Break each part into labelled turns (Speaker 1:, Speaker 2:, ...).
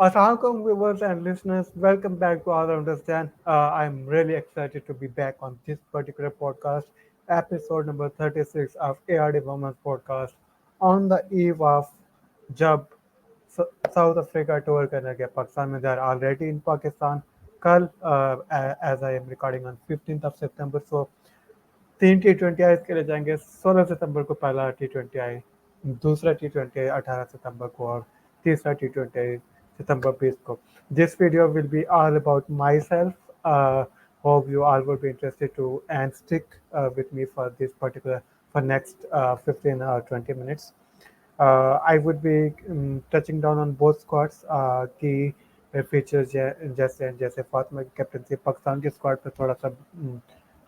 Speaker 1: Assalamualaikum viewers and listeners. Welcome back to All Understand. I'm really excited to be back on this particular podcast, episode number 36 of ARD Women's Podcast, on the eve of जब south Africa tour करने गया पाकिस्तान में. They are already in Pakistan. कल as I am recording on 15th of September, so तीन T20 आई के लिए जाएंगे. 16 सितंबर को पहला T20 आई, दूसरा T20 आई 18 सितंबर को, और तीसरा T20 आई सितंबर 20 को. This video will be all about myself. Hope you all will be interested to and stick with me for this particular for next 15 or 20 minutes. I would be touching down on both squads की features जैसे जैसे फातिमा की captaincy Pakistan के squad पे थोड़ा सा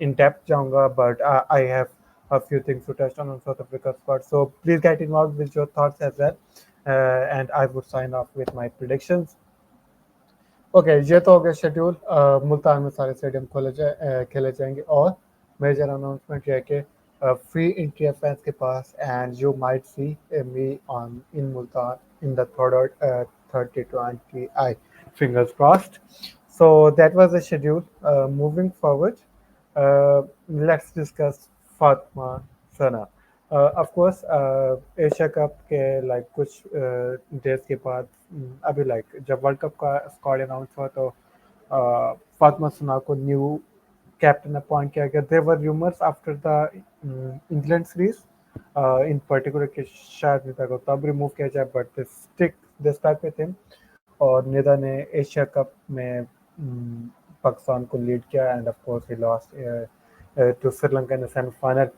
Speaker 1: in depth जाऊंगा, but I have a few things to touch on South Africa squad. So please get involved with your thoughts as well, and I would sign off with my predictions. Okay, ये तो हो गया schedule. Multan में सारे stadium खेले जाएंगे, और major announcement ये है कि फ्री एंट्री है फैंस के पास, and you might see me on in Multan in the third T20 I. Fingers crossed. So that was the schedule. Moving forward, let's discuss Fatma Sana. Of course Asia cup के like कुछ days के बाद, अभी like जब world cup का squad announce हुआ तो फातिमा सना को न्यू कैप्टन अपॉइंट किया गया. There were rumours after the England series in particular कि शायद निदा को तब रिमूव किया जाए, but they stuck with him. और निदा ने एशिया कप में पाकिस्तान को लीड किया, and of course he lost to Sri Lanka in the semifinal.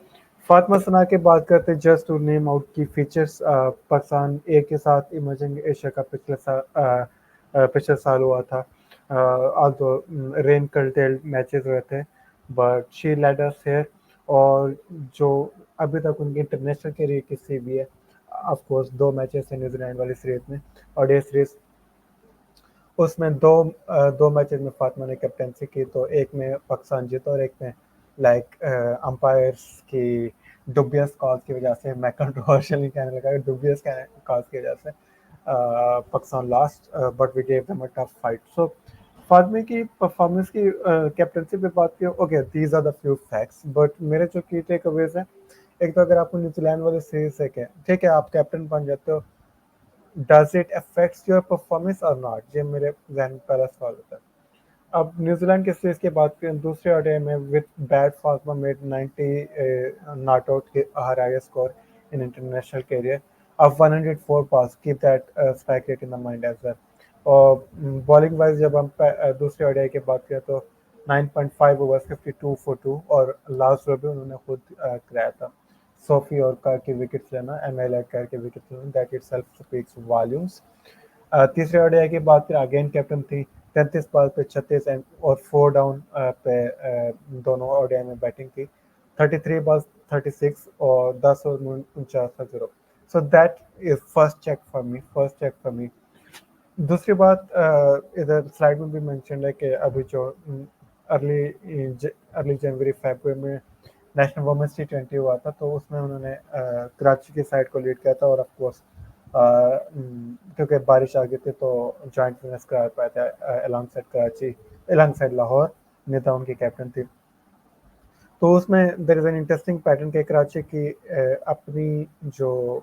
Speaker 1: Fatima Sana की बात करते हैं, just to name out key features. Pakistan A के साथ इमर्जिंग एशिया का पिछले साल हुआ था. ऑल्दो रेन कर्टेल्ड मैचेस हुए थे, but she led us here. और जो अभी तक उनकी इंटरनेशनल कैरियर की सीवी है, ऑफ कोर्स 2 मैचेस थे न्यूजीलैंड वाली सीरीज में, और ये सीरीज उसमें दो मैचेस में फातिमा ने कैप्टनसी की, तो एक में पाकिस्तान जीता और एक में लाइक अंपायर्स की डुबियस कॉल्स की वजह से, मैं कंट्रोवर्शियल नहीं कहने लगा, डुबियस कॉल्स की वजह से Pakistan lost, but we gave them a tough fight. So Fatima की परफॉर्मेंस की कैप्टनसी पे बात की. Okay, these are the few facts, but मेरे जो की टेक अवेज हैं, एक तो अगर आपको न्यूजीलैंड वाले सीरीज से क्या, ठीक है आप कैप्टन बन जाते हो, does it affects your performance और नॉट, ये मेरे जहन में पहला सवाल होता है. अब न्यूजीलैंड के सीरीज की बात करें, दूसरे ओडीआई में with bat Fatima made 90 not out के her highest score in international career of 104 पास. Keep that strike rate in the mind as well. और बॉलिंग वाइज जब हम दूसरे ओडीआई की बात करें तो 9.5 ओवर्स 52 फॉर 2, और लास्ट ओवर भी उन्होंने खुद कराया था. सोफी और कार की विकेट्स लेना, एमएल कार की विकेट्स लेना, that it self speaks volumes. तीसरे ओडीआई की बात करें, अगेन कैप्टन थी, 33 बॉल पे 36 एंड और 4 डाउन पे दोनों ओडीआई में बैटिंग थी. 33 बॉल 36 और 10 और 49 run. So that is first check for me. दूसरी बात, इधर स्लाइड में भी मेंशन है कि अभी जो अर्ली अर्ली जनवरी फरवरी में नेशनल वुमेन्स T20 हुआ था, तो उसमें उन्होंने कराची की साइड को लीड किया था, और ऑफ कोर्स क्योंकि बारिश आ गई थी तो जॉइंट विनर्स करा पाया था alongside Karachi, alongside Lahore. नेता उनकी कैप्टन थी. तो उसमें there is an interesting pattern के कराची की अपनी जो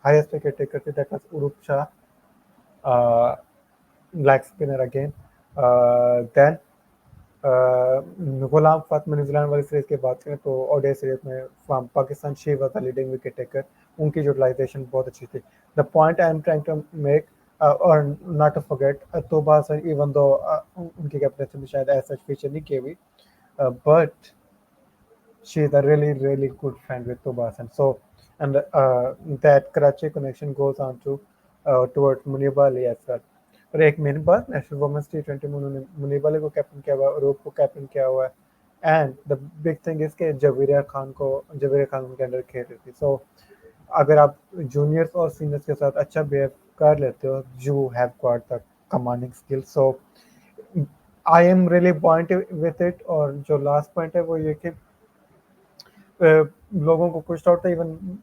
Speaker 1: हाईएस्ट विकेट टेकर थी, that was Urooj Shah, black spinner again. Then Ghulam Fatima New Zealand वाली सीरीज की बात करें तो ओडीआई सीरीज में from Pakistan she was the leading wicket taker. उनकी यूटिलाइजेशन बहुत अच्छी थी. The point I am trying to make, और नॉट टू फॉरगेट तोबा हसन, इवन दो उनकी कैप्टनसी में शायद ऐसा फीचर नहीं की हुई, but she is a really good friend with Toba Hassan. So, and that Karachi connection goes on to towards Munib Ali as well. और एक मेन बात, नेशनल वुमेन्स T20 में उन्होंने मुनीब अली को कैप्टन किया हुआ है, रूप को कैप्टन किया हुआ है, and the big thing is के जवेरिया खान उनके अंडर खेल रही थी. सो अगर आप जूनियर्स और सीनियर्स के साथ अच्छा बिहेव कर लेते हो, you have got the commanding skill. So I am really point with it. और जो लास्ट पॉइंट है वो ये कि लोगों को कुछ डाउट था, even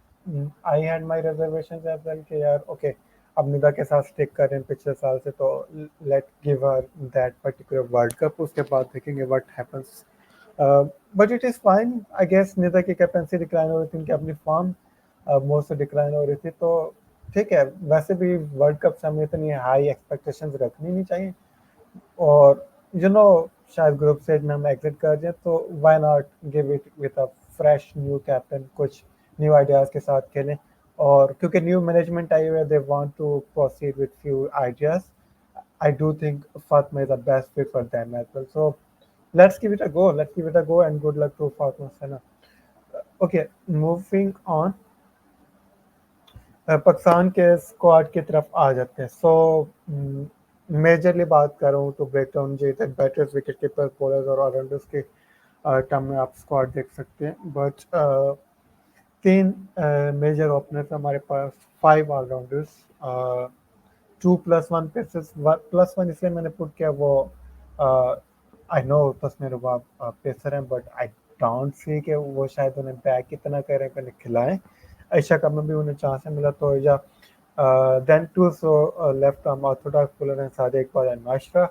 Speaker 1: I had my reservations as well कि यार ओके अब निदा के साथ स्टिक कर रहे हैं पिछले साल से, तो let give her that particular World Cup, उसके बाद देखेंगे what happens. But it is fine I guess. Nida की कैप्टनसी डिक्लाइन हो रही थी, उनकी अपनी फॉर्म मोस्ट डिक्लाइन हो रही थी, तो ठीक है। वैसे भी वर्ल्ड कप से हमें इतनी हाई एक्सपेक्टेशंस रखनी नहीं चाहिए। और यू नो शायद ग्रुप स्टेज में हम एग्जिट कर जाए, तो why not give it with a fresh new captain, कुछ न्यू आइडियाज़ के साथ खेलें। और क्योंकि न्यू मैनेजमेंट आई हुई है, they want to proceed with few ideas. I do think Fatma is the best fit for them as well. So let's give it a go. Let's give it a go and good luck to Fatma Sana. Okay, moving on. Pakistan के squad की तरफ आ जाते हैं। सो majorly बात करूँ तो break down जो batters, wicket keeper, bowlers और ऑलराउंडर्स के टर्म में आप स्क्वाड देख सकते हैं। बट तीन मेजर ओपनर्स हमारे पास, five allrounders, two plus one pacers. Plus one इसलिए मैंने पुट किया, वो I know Tasmeer Rubab pacer हैं, बट आई डोंट सी कि वो शायद उन्हें बैक इतना करें कि खिलाएं। ऐशा कप में भी उन्हें चांस मिला, तो yeah then two so left arm orthodox bowler हैं सादिक इकबाल एंड माशरा,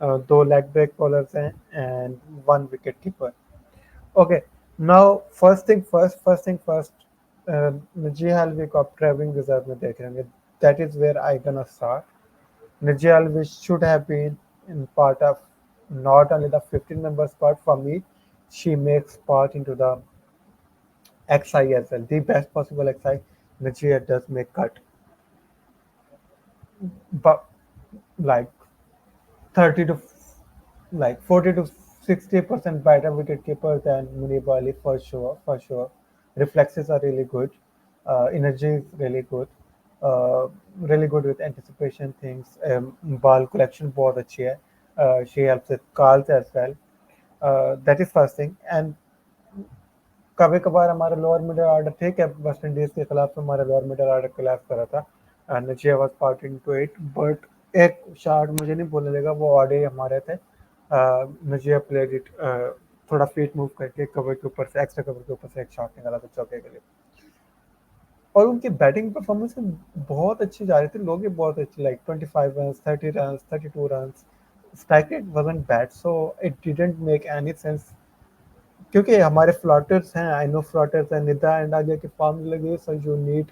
Speaker 1: दो लेग ब्रेक बॉलर्स हैं and one wicket keeper. Okay, now first thing first, जी हेल्वी को आप ट्रेवलिंग रिजर्व में देख रहे होंगे। दैट इज वेयर आई गना start. Nigel, which should have been in part of not only the 15 members part for me, she makes part into the XI as well, the best possible XI. Nigel does make cut, but like 30 to like 40 to 60% better wicket keeper than Munib Ali for sure, for sure. Reflexes are really good, energy is really good with anticipation things. Ball collection बहुत अच्छी है. She helps with calls as well. That is first thing. And कभी कभार हमारा lower middle order, ठीक है, West Indies के खिलाफ तो हमारा लोअर मिडिल ऑर्डर कोलैप्स करा था, नचिया was part into it. But एक शॉट मुझे नहीं भूलने लगा, वो ऑडे हमारे थे, नचिया प्लेड इट, थोड़ा फीट मूव करके कवर के ऊपर से, एक्स्ट्रा कवर के ऊपर से एक शॉट निकाला था चौके के लिए। और उनकी बैटिंग परफॉर्मेंस बहुत अच्छी जा रही थी, लोग भी बहुत अच्छे, like 25 run, 30 run, 32 run. Strike rate wasn't bad, so it didn't make any sense, क्योंकि हमारे फ्लॉटर्स हैं, आई नो फ्लॉटर्स हैं, निदा एंड आगे की फॉर्म लगी, so you need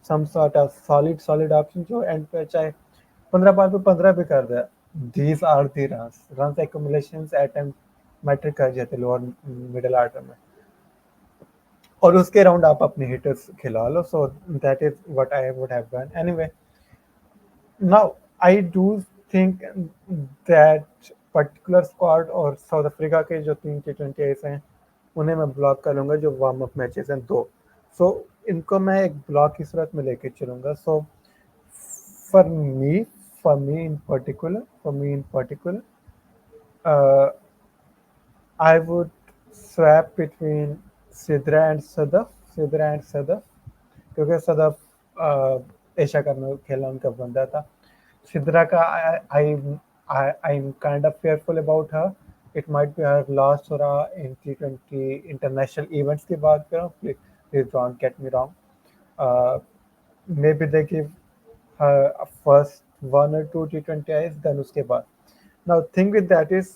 Speaker 1: some sort of solid option जो एंड पे चाहे 15 बार पे 15 भी कर दे। These are the runs accumulations at time matter कर जाते लोअर मिडिल ऑर्डर में, और उसके राउंड आप अपने हिटर्स खिला लो। So that is what I would have done anyway. Now I do think that particular squad और साउथ अफ्रीका के जो 3 T20 हैं, उन्हें मैं ब्लॉक कर लूँगा, जो वार्म अप मैचेस हैं 2। सो इनको मैं एक ब्लॉक की सूरत में लेके चलूँगा। So for me for me in particular I would swap between Sidra and Sadaf, क्योंकि सदफ एशिया कप में खेला उनका बंदा था। सिद्रा का I am kind of fearful about her, it might be her last हो रहा इन T20 इंटरनेशनल इवेंट्स की बात कर रहा हूँ, please don't get me wrong. Maybe they give her first 1 or 2 T20Is, then उसके बाद। Now thing with that is,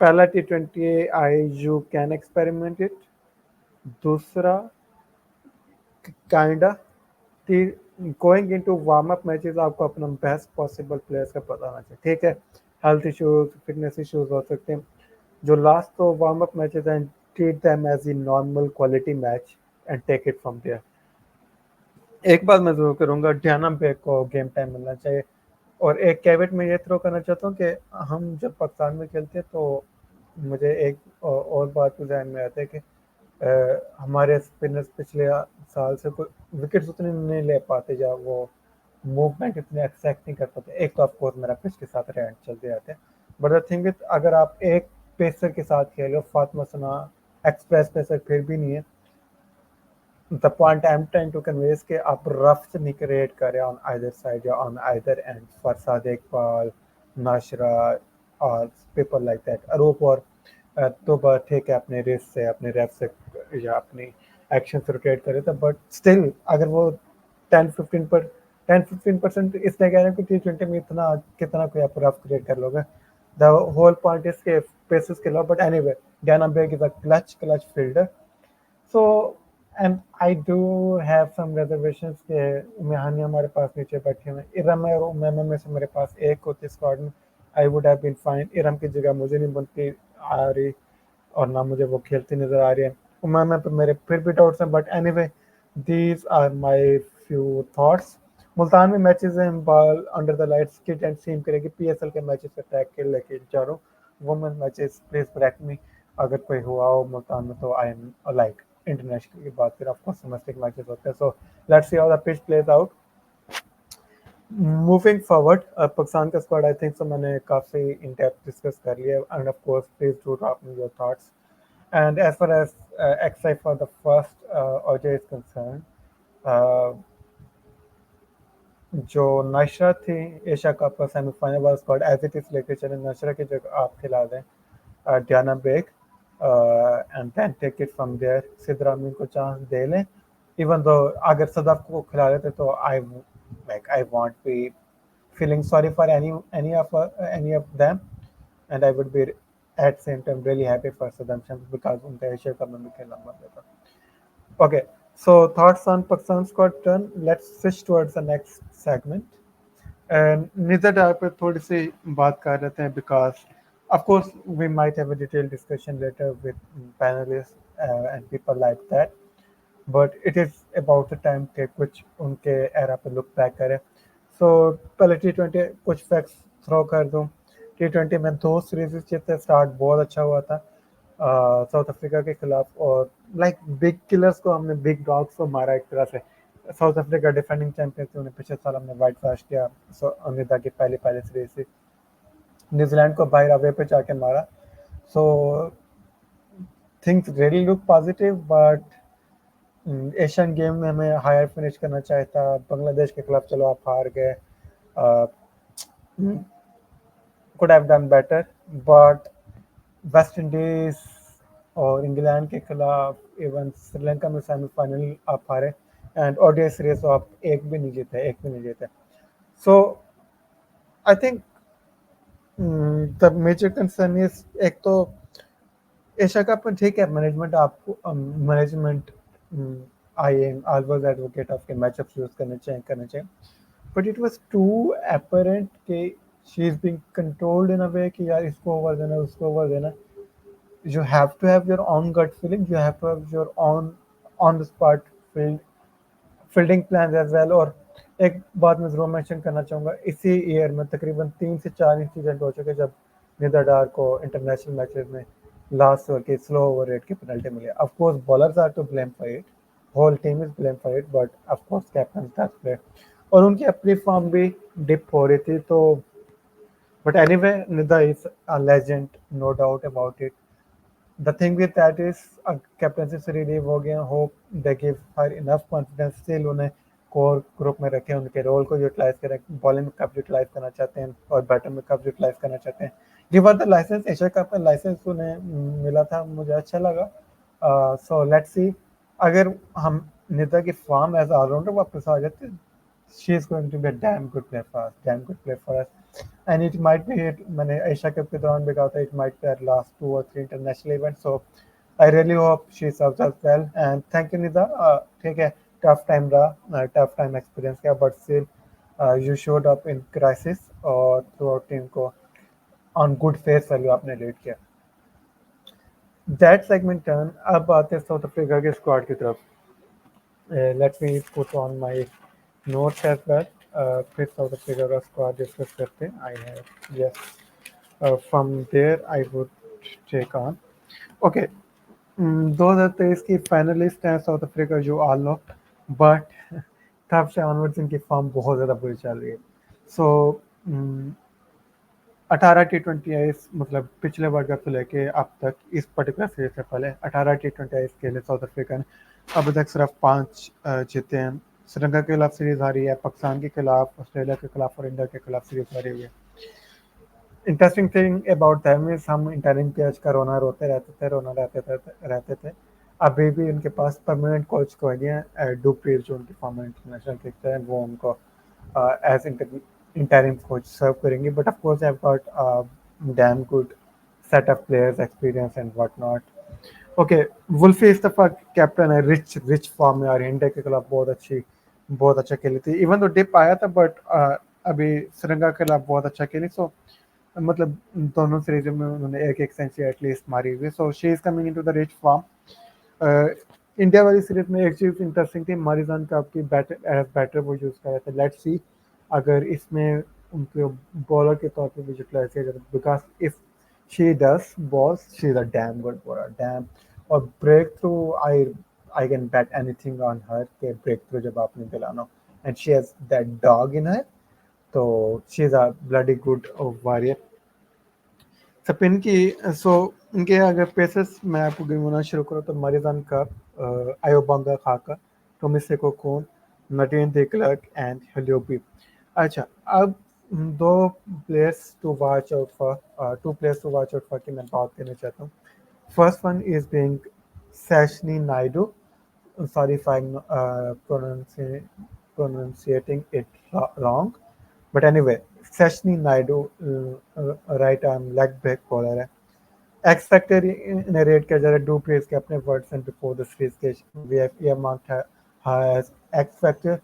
Speaker 1: पहला T20 you can experiment it, दूसरा kinda going into warm up matches आपको अपना बेस्ट पॉसिबल प्लेयर्स का पता होना चाहिए, ठीक है। हेल्थ इश्यूज, फिटनेस इश्यूज हो सकते हैं, जो लास्ट तो warm up matches and treat them as a normal quality match and take it from there. एक बात मैं जरूर करूंगा, ध्यान बेग को गेम टाइम मिलना चाहिए। और एक कैवेट में ये थ्रो करना चाहता हूँ कि हम जब पाकिस्तान में खेलते हैं, तो मुझे एक और बात तो ध्यान में आता है कि हमारे स्पिनर्स पिछले साल से कोई विकेट्स उतने नहीं ले पाते, या वो मूवमेंट इतने एक्सेप्ट नहीं कर पाते। एक तो ऑफकोर्स मेरा पिच के साथ रैंड चलते रहते हैं, बट द थिंग इज, अगर आप एक पेसर के साथ खेलो, फातिमा सना एक्सप्रेस पेसर फिर भी नहीं है। The point I am trying to convey is कि आप रफ से नहीं क्रिएट करें ऑन आइदर साइड या on either end for Sadiq Iqbal, Nashra और पीपल लाइक दैट। अरूप और तो बात ठीक है, अपने रेस से, अपने रेप से या अपनी एक्शन से रोटेट करे था, बट स्टिल अगर वो 10-15 पर 10-15% इसलिए कह रहे हैं कि T20 में इतना कितना कोई आप रफ क्रिएट कर लोगे. The whole point is के paces के लो, but anyway, Diana Begg is a clutch fielder. So, and I do have some reservations कि उमेहानी हमारे पास नीचे बैठे हुए हैं. इरम और उमैमा में से मेरे पास एक होती स्क्वाड में, I would have been fine. Iram की जगह मुझे नहीं बनती आ रही और ना मुझे वो खेलती नजर आ रही है. उमैमा पे मेरे फिर भी डाउट्स हैं, but anyway, these are my few thoughts. Multan में मैचेस हैं, बॉल अंडर द लाइट्स की टेंट सीम करेगी. पीएसएल के मैचेस पे ट्रैक के लेके जा रहा हूँ. वुमेन मैचेस प्लीज ब्रैक मी अगर कोई हुआ हो मुल्तान में, तो आई एम लाइक इंटरनेशनल की बात करें, ऑफकोर्स डोमेस्टिक मैचेस होते हैं. So let's see how the pitch plays out. Moving forward, Pakistan का स्क्वाड आई थिंक सो मैंने काफ़ी इन डेप्थ डिस्कस कर लिया, and of course please do drop me your thoughts. And as far as excite for the first OJ is concern, जो नशरा थी Asia Cup का semifinal वाला squad as it is लेके चले. नशरा की जगह आप खिला दें Diana Baig, and then take it from there. Sidra Amin को चांस दे लें, इवन दो अगर सदफ को खिला लेते तो I won't be feeling sorry for any of them, and I would be at same time really happy for Saddam Shams because उनका Asia cup में भी खेलना मन देता. Okay, so thoughts on Pakistan squad turn. Let's switch towards the next segment. And निज़र डार पे थोड़ी सी बात कर लेते हैं because of course we might have a detailed discussion later with panelists and people like that. But it is about the time के कुछ उनके era पे लुक बैक करें. सो पहले T20 कुछ फैक्ट्स थ्रो कर दूं. T20 में 2 सीरीज जीते, स्टार्ट बहुत अच्छा हुआ था साउथ अफ्रीका के खिलाफ, और लाइक बिग किलर्स को हमने, बिग डॉग्स को मारा एक तरह से. साउथ अफ्रीका डिफेंडिंग चैंपियन थे, उन्हें पिछले साल हमने वाइट वॉश किया. सो अमिता की पहली सीरीज थी. न्यूजीलैंड को बाहर अवे पे जाके मारा. So things really look positive, but Asian game में हमें हायर फिनिश करना चाहिए था. बांग्लादेश के खिलाफ चलो आप हार गए, could have done better, but West Indies और इंग्लैंड के खिलाफ, इवन श्रीलंका में सेमीफाइनल आप हारे, एंड ओडीआई सीरीज तो आप एक भी नहीं जीते. So I think the major concern is, एक तो एशिया कप में ठीक है मैनेजमेंट, आपको management I am always advocate of के मैचअप यूज करने चाहिए, but it was too apparent कि she is being controlled in a way कि यार इसको ओवर देना, उसको ओवर देना. You have to have your own gut feeling, you have to have your own on the spot fielding plan as well. और एक बात मैं ज़रूर मेंशन करना चाहूँगा, इसी ईयर में तकरीबन 3 से 4 इंसिडेंट हो चुके जब निदा डार को इंटरनेशनल मैचेस में लास्ट ओवर के स्लो ओवर रेट की पेनल्टी मिली. Of course bowlers are to blame for it, whole team is blame for it, but of course captain that play, और उनकी अपनी फॉर्म भी डिप हो रही थी. तो but anyway Nida is a legend, no doubt about it. The thing with that is captaincy से relieve हो गया. Hope they give her enough confidence, still उन्हें कोर ग्रुप में रखें, उनके रोल को यूटिलाइज करें. बॉलिंग में कब यूटिलाइज करना चाहते हैं और बैटिंग में कब यूटिलाइज करना चाहते हैं. Give are the licence. Asia cup में लाइसेंस उन्हें मिला था, मुझे अच्छा लगा. सो लेट्स सी, अगर हम निदा की फॉर्म एज ऑलराउंडर वापस आ जाते, she is going to be a damn good player for us, damn good player for us. And it might be it, मैंने एशिया कप के दौरान भी कहा था, it might be her last 2 or 3 international events. So I really hope she serves us well. And thank you Nida. ठीक है, tough time रहा, tough time experience किया, but still you showed up in crisis और throughout team को on good face value आपने lead किया. That segment turn. अब आते हैं साउथ अफ्रीका के स्क्वाड की तरफ. Let me put on my notes as well. फिर साउथ अफ्रीका का स्क्वाड डिस्कस करते हैं. I have yes, from there I would take on. Okay, 2023 की फाइनलिस्ट हैं साउथ अफ्रीका, जो ऑल नो, बट तब से ऑनवर्ड्स इनकी फॉर्म बहुत ज़्यादा बुरी चल रही है. सो 18 T20 आईज, मतलब पिछले वर्ल्ड कप से लेके अब तक, इस पर्टिकुलर सीरीज से पहले 18 T20 आईज खेले साउथ अफ्रीका ने. अब तक सिर्फ 5 जीते हैं. श्रीलंका के खिलाफ सीरीज हारी है, पाकिस्तान के खिलाफ, ऑस्ट्रेलिया के खिलाफ और इंडिया के खिलाफ सीरीज हारी हुई है. Interesting thing about them is, हम इंटरिम कोच का रोना रहते थे. अभी भी उनके पास परमानेंट कोच को है, डुप्रीर जो उनके फॉर्मर इंटरनेशनल क्रिकेटर हैं, वो उनको एज interim coach serve करेंगे. But of course, I've got damn good set of players, experience and whatnot. Okay. वुल्फी इस्तफा कैप्टन है. रिच फॉर्म में आ रही है. इंडिया के खिलाफ बहुत अच्छा खेली थी. इवन तो डिप आया था बट अभी श्रीलंका के खिलाफ बहुत अच्छा खेली. सो मतलब दोनों सीरीज में उन्होंने एक सेंचुरी एटलीस्ट मारी हुई. So she is coming into the rich form. India वाली सीरीज में एक चीज इंटरेस्टिंग थी. मारिजान का आपकी बैटर वो यूज कर रहे थे. लेट्स सी अगर इसमें उनको बॉलर के तौर पे भी यूटिलाइज किया जाता. Because if she does balls, she's a damn good bowler. Damn. और breakthrough, I can bet anything on her कि breakthrough जब आपने दिलाना. And she has that dog in her. तो she's a bloody good warrior. Spin की. सो इनके अगर pacers मैं आपको गिनवाना शुरू करूँ तो मरिजान कप, आयोबांगा खाका, टोमिसेको कोन, नटीन दे क्लर्क एंड हेलियोपी. अच्छा. अब दो players to watch out for two players to watch out for की मैं बात करना चाहता हूँ. फर्स्ट वन इज बीइंग सैशनी Naidu. Sorry if I'm pronunciating it wrong. But anyway, Sashni Naidu, right arm leg break bowler है. X Factor narrate किया जा रहा है. डू प्लेस के अपने words and before the series के we have earmarked her as X Factor.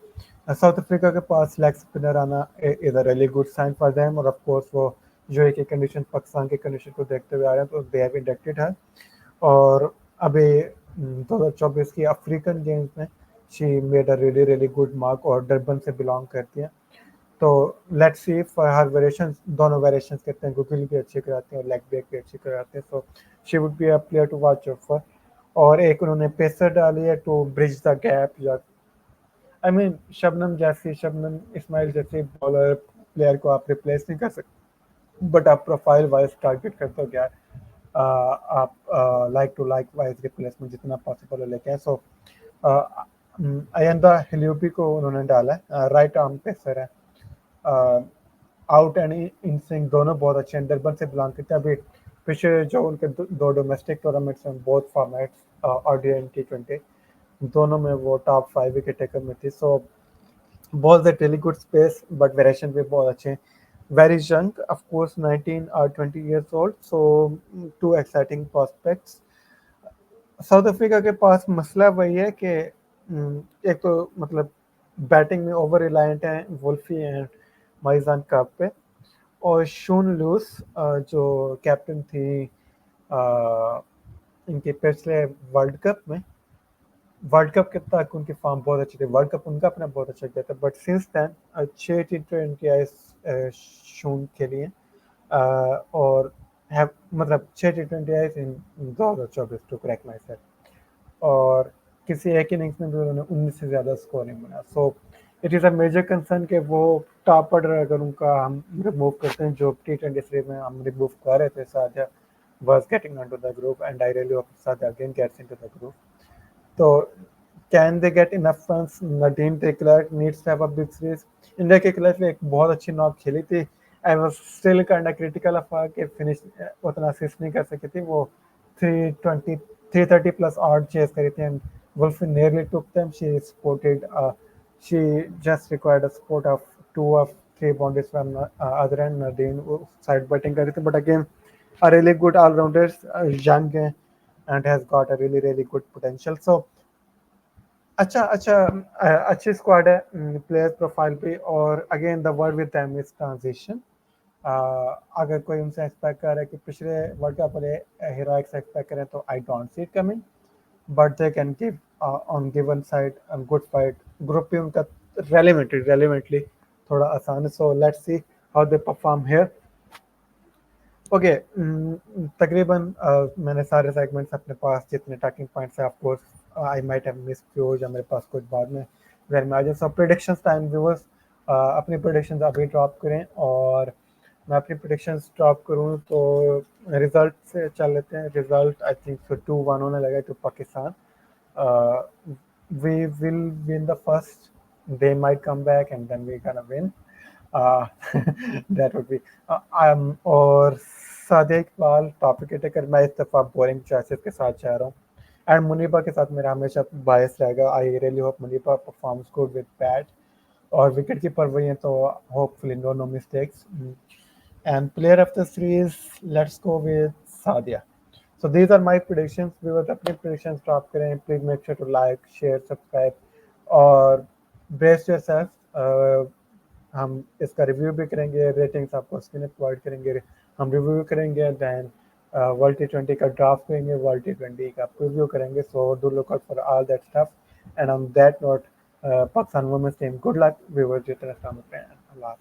Speaker 1: South Africa के पास लेग स्पिनर आना is a really good sign for them. और ऑफ कोर्स वो यूएई की कंडीशन, पाकिस्तान की कंडीशन को देखते हुए आ रहे हैं तो दे हैव इंडक्टेड हर. और अभी 2024 की अफ्रीकन गेम्स में she made a really good mark और डरबन से बिलोंग करती है. तो let's see for her variations. दोनों वेरिएशंस करते हैं. गुगली भी अच्छी कराते हैं और लेग ब्रेक भी अच्छी कराते हैं. So she would be a player to watch out for. और एक उन्होंने पेसर डाली है टू ब्रिज द गैप. या आई मीन शबनम इस्माइल जैसे बॉलर प्लेयर को आप रिप्लेस नहीं कर सकते. बट आप प्रोफाइल वाइज टारगेट करते हो क्या. आप like to like wise replacement जितना पॉसिबल है लेके. सो अयंदा हिलियोपी को उन्होंने डाला है. राइट आर्म पेसर है. आउट एंड इन स्विंग दोनों बहुत अच्छे हैं. डरबन से बिलोंग करते हैं. अभी पिछले जो उनके दो डोमेस्टिक टूर्नामेंट्स हैं both formats ODI and T20 दोनों में वो टॉप 5 विकेट टेकर में थी. सो balls at really good space, but variation भी बहुत अच्छे हैं. Very young, of course, 19 or 20 years old, so two exciting prospects. South Africa के पास मसला वही है कि एक तो मतलब बैटिंग में ओवर रिलायंट है वुल्फी एंड माइजान कप पे. और शून लूस जो कैप्टन थी इनके पिछले वर्ल्ड कप के तक उनकी फॉर्म बहुत अच्छी थी. वर्ल्ड कप उनका अपना बहुत अच्छा गया था. But since then 6 T20 I शून खेली हैं. और हैव मतलब 6 T20 I in 2024 to crack my set. और किसी एक इनिंग्स में भी उन्होंने 19 से ज़्यादा स्कोर नहीं बना. So it is a major concern कि वो टॉप ऑर्डर अगर उनका हम रिमूव करते हैं जो T20 सीरीज में हम रिमूव कर रहे थे. साथ was getting onto the group and I really hope Sadia again gets into the group. So can they get enough runs? Nadine de Klerk needs to have a big series. India के खिलाफ एक बहुत अच्छी knock खेली थी. I was still kind critical of कि finish उतना assist नहीं कर सकी थी. वो 330 प्लस ऑड चेस करी थी and Wolf nearly took them. She just required a support of 2 or 3 boundaries from other end. Nadine side batting करी थी. But again a really good all-rounder, young and has got a really good potential. So अच्छी squad है player profile पे. और again the word with them is transition. अगर कोई उनसे expect कर रहा है कि पिछले वर्ल्ड कप वाले हीरोइक्स एक्सपेक्ट करें तो आई don't see it coming. But they can give on given side good fight. Group भी उनका रेलिवेंटली थोड़ा आसान है. So let's see how they perform here. Okay. तकरीबन मैंने सारे सेगमेंट्स अपने पास जितने टॉकिंग पॉइंट्स हैं. Of course I might have miss few या मेरे पास कुछ बाद में घर में आ जाए. सो प्रेडिक्शंस टाइम व्यूअर्स अपनी प्रेडिक्शंस अभी ड्रॉप करें. और मैं अपनी प्रेडिक्शंस ड्रॉप करूं तो रिजल्ट से चल लेते हैं. रिजल्ट आई थिंक 2-1 होने लगा to Pakistan. We will win the first. They might come back and then we gonna win. that would be और सादिया इकबाल टॉपिक टेकर. मैं इस दफ़ा बोरिंग चॉइसेस के साथ जा रहा हूँ एंड मुनीबा के साथ मेरा हमेशा बायस रहेगा. I really hope Muneeba performs good with bat. और विकेट कीपर वही हैं, तो hopefully no mistakes. And player of the series, let's go with Sadia. So these are my predictions. Viewers अपनी predictions drop करें. Please make sure to like, share, subscribe और brace yourself. हम इसका review भी करेंगे, रेटिंग्स आपको screen पे provide करेंगे, हम रिव्यू भी करेंगे. दैन वर्ल्ड T20 का ड्राफ्ट करेंगे, वर्ल्ड T20 का प्रीव्यू करेंगे. So do look out for all that stuff. And on that note, Pakistan women's team, good luck. Viewers जितना काम करते हैं, अल्लाह.